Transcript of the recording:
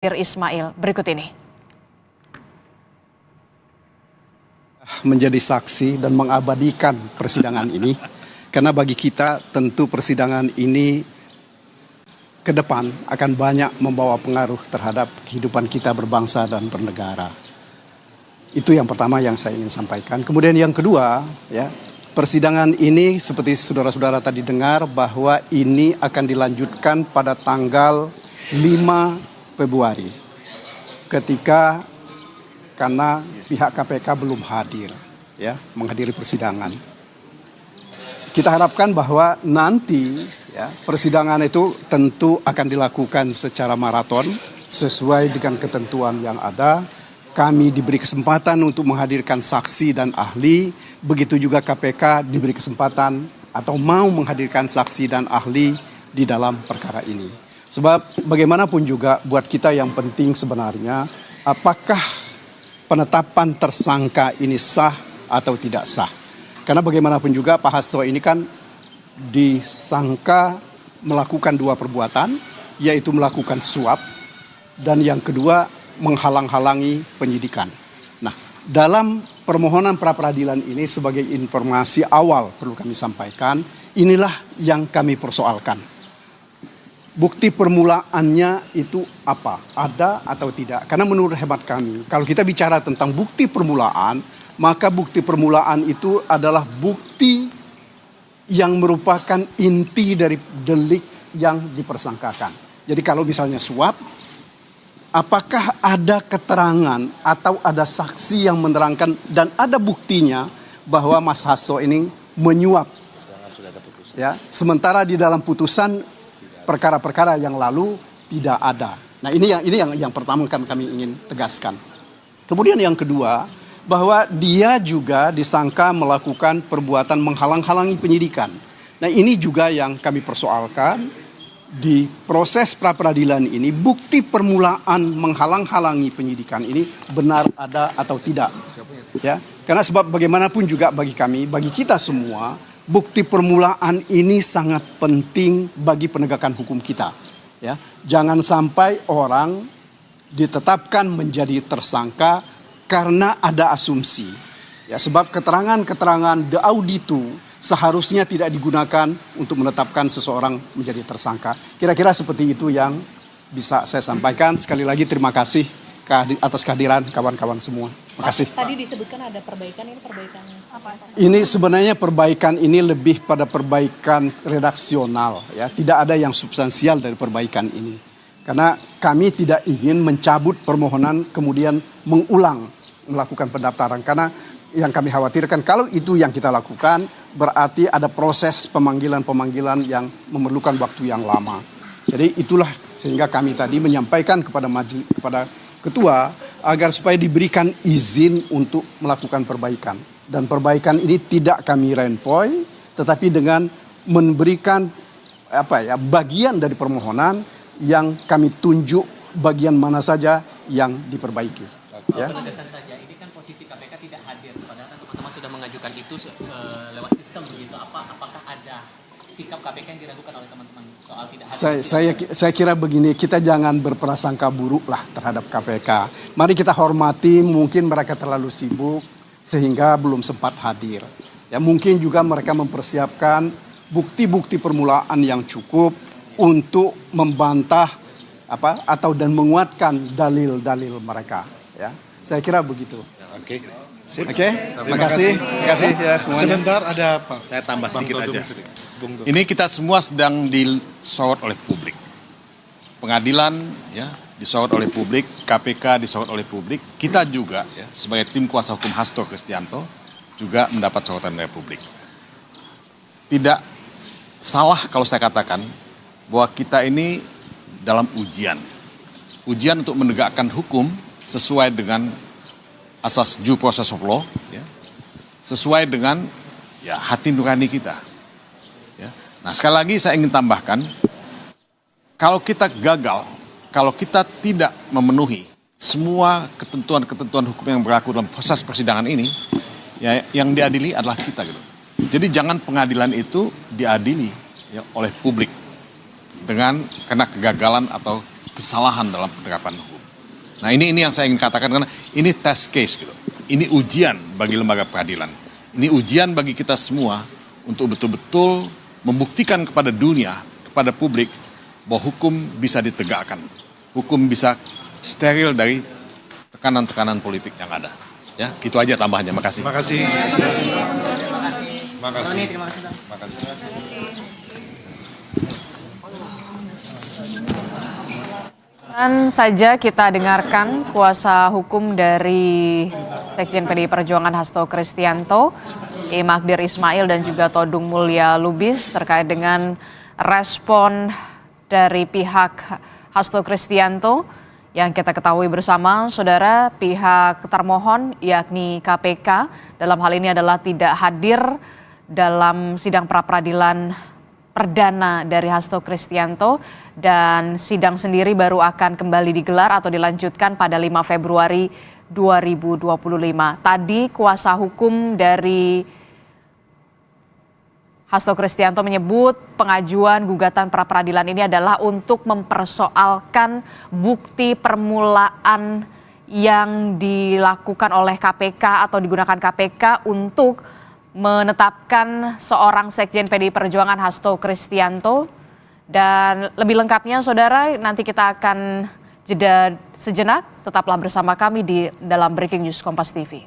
Ismail berikut ini. Menjadi saksi dan mengabadikan persidangan ini, karena bagi kita tentu persidangan ini ke depan akan banyak membawa pengaruh terhadap kehidupan kita berbangsa dan bernegara. Itu yang pertama yang saya ingin sampaikan. Kemudian yang kedua, ya, persidangan ini seperti saudara-saudara tadi dengar bahwa ini akan dilanjutkan pada tanggal 5 Februari ketika karena pihak KPK belum hadir, ya, menghadiri persidangan. Kita harapkan bahwa nanti, ya, persidangan itu tentu akan dilakukan secara maraton sesuai dengan ketentuan yang ada. Kami diberi kesempatan untuk menghadirkan saksi dan ahli, begitu juga KPK diberi kesempatan atau mau menghadirkan saksi dan ahli di dalam perkara ini. Sebab bagaimanapun juga buat kita yang penting sebenarnya apakah penetapan tersangka ini sah atau tidak sah. Karena bagaimanapun juga Pak Hasto ini kan disangka melakukan dua perbuatan, yaitu melakukan suap dan yang kedua menghalang-halangi penyidikan. Nah, dalam permohonan pra-peradilan ini sebagai informasi awal perlu kami sampaikan, inilah yang kami persoalkan. Bukti permulaannya itu apa? Ada atau tidak? Karena menurut hemat kami, kalau kita bicara tentang bukti permulaan, maka bukti permulaan itu adalah bukti yang merupakan inti dari delik yang dipersangkakan. Jadi kalau misalnya suap, apakah ada keterangan atau ada saksi yang menerangkan dan ada buktinya bahwa Mas Hasto ini menyuap? Ya, sementara di dalam putusan perkara-perkara yang lalu tidak ada. Nah, ini yang pertama kami ingin tegaskan. Kemudian yang kedua, bahwa dia juga disangka melakukan perbuatan menghalang-halangi penyidikan. Nah, ini juga yang kami persoalkan di proses pra-peradilan ini, bukti permulaan menghalang-halangi penyidikan ini benar ada atau tidak. Ya, karena sebab bagaimanapun juga bagi kami, bagi kita semua, bukti permulaan ini sangat penting bagi penegakan hukum kita. Ya, jangan sampai orang ditetapkan menjadi tersangka karena ada asumsi. Ya, sebab keterangan-keterangan de auditu seharusnya tidak digunakan untuk menetapkan seseorang menjadi tersangka. Kira-kira seperti itu yang bisa saya sampaikan. Sekali lagi terima kasih atas kehadiran kawan-kawan semua. Terima kasih. Tadi disebutkan ada perbaikan, ini perbaikan apa? Ini sebenarnya perbaikan ini lebih pada perbaikan redaksional, ya. Tidak ada yang substansial dari perbaikan ini. Karena kami tidak ingin mencabut permohonan kemudian mengulang melakukan pendaftaran. Karena yang kami khawatirkan kalau itu yang kita lakukan berarti ada proses pemanggilan-pemanggilan yang memerlukan waktu yang lama. Jadi itulah sehingga kami tadi menyampaikan kepada Ketua agar supaya diberikan izin untuk melakukan perbaikan. Dan perbaikan ini tidak kami renvoy, tetapi dengan memberikan bagian dari permohonan yang kami tunjuk bagian mana saja yang diperbaiki. Ya. Penegasan saja, ini kan posisi KPK tidak hadir, padahal kan teman-teman sudah mengajukan itu lewat sistem begitu. Apakah ada sikap KPK yang diragukan oleh teman-teman soal tidak hadir? Saya kira begini, kita jangan berprasangka buruk lah terhadap KPK. Mari kita hormati, mungkin mereka terlalu sibuk sehingga belum sempat hadir. Ya, mungkin juga mereka mempersiapkan bukti-bukti permulaan yang cukup untuk membantah dan menguatkan dalil-dalil mereka. Ya, saya kira begitu. Oke. Oke, terima kasih ya semuanya. Sebentar ada apa? Saya tambah sedikit aja. Bung Dom. Ini kita semua sedang disorot oleh publik. Pengadilan ya disorot oleh publik, KPK disorot oleh publik. Kita juga ya sebagai tim kuasa hukum Hasto Kristianto juga mendapat sorotan dari publik. Tidak salah kalau saya katakan bahwa kita ini dalam ujian. Ujian untuk menegakkan hukum sesuai dengan asas due process of law, ya, sesuai dengan ya hati nurani kita. Ya. Nah, sekali lagi saya ingin tambahkan, kalau kita gagal, kalau kita tidak memenuhi semua ketentuan-ketentuan hukum yang berlaku dalam proses persidangan ini, ya, yang diadili adalah kita gitu. Jadi jangan pengadilan itu diadili ya, oleh publik karena kegagalan atau kesalahan dalam penerapan hukum. Nah ini yang saya ingin katakan, karena ini test case gitu. Ini ujian bagi lembaga peradilan. Ini ujian bagi kita semua untuk betul-betul membuktikan kepada dunia, kepada publik, bahwa hukum bisa ditegakkan. Hukum bisa steril dari tekanan-tekanan politik yang ada. Ya, itu aja tambahannya. Makasih. Makasih. Makasih. Terima kasih, Bang. Makasih. Dan saja kita dengarkan kuasa hukum dari Sekjen PDI Perjuangan Hasto Kristianto, Magdir Ismail dan juga Todung Mulya Lubis terkait dengan respon dari pihak Hasto Kristianto yang kita ketahui bersama, saudara, pihak termohon yakni KPK dalam hal ini adalah tidak hadir dalam sidang pra-peradilan perdana dari Hasto Kristianto dan sidang sendiri baru akan kembali digelar atau dilanjutkan pada 5 Februari 2025. Tadi kuasa hukum dari Hasto Kristianto menyebut pengajuan gugatan pra-peradilan ini adalah untuk mempersoalkan bukti permulaan yang dilakukan oleh KPK atau digunakan KPK untuk menetapkan seorang Sekjen PDI Perjuangan Hasto Kristianto. Dan lebih lengkapnya saudara, nanti kita akan jeda sejenak, tetaplah bersama kami di dalam Breaking News Kompas TV.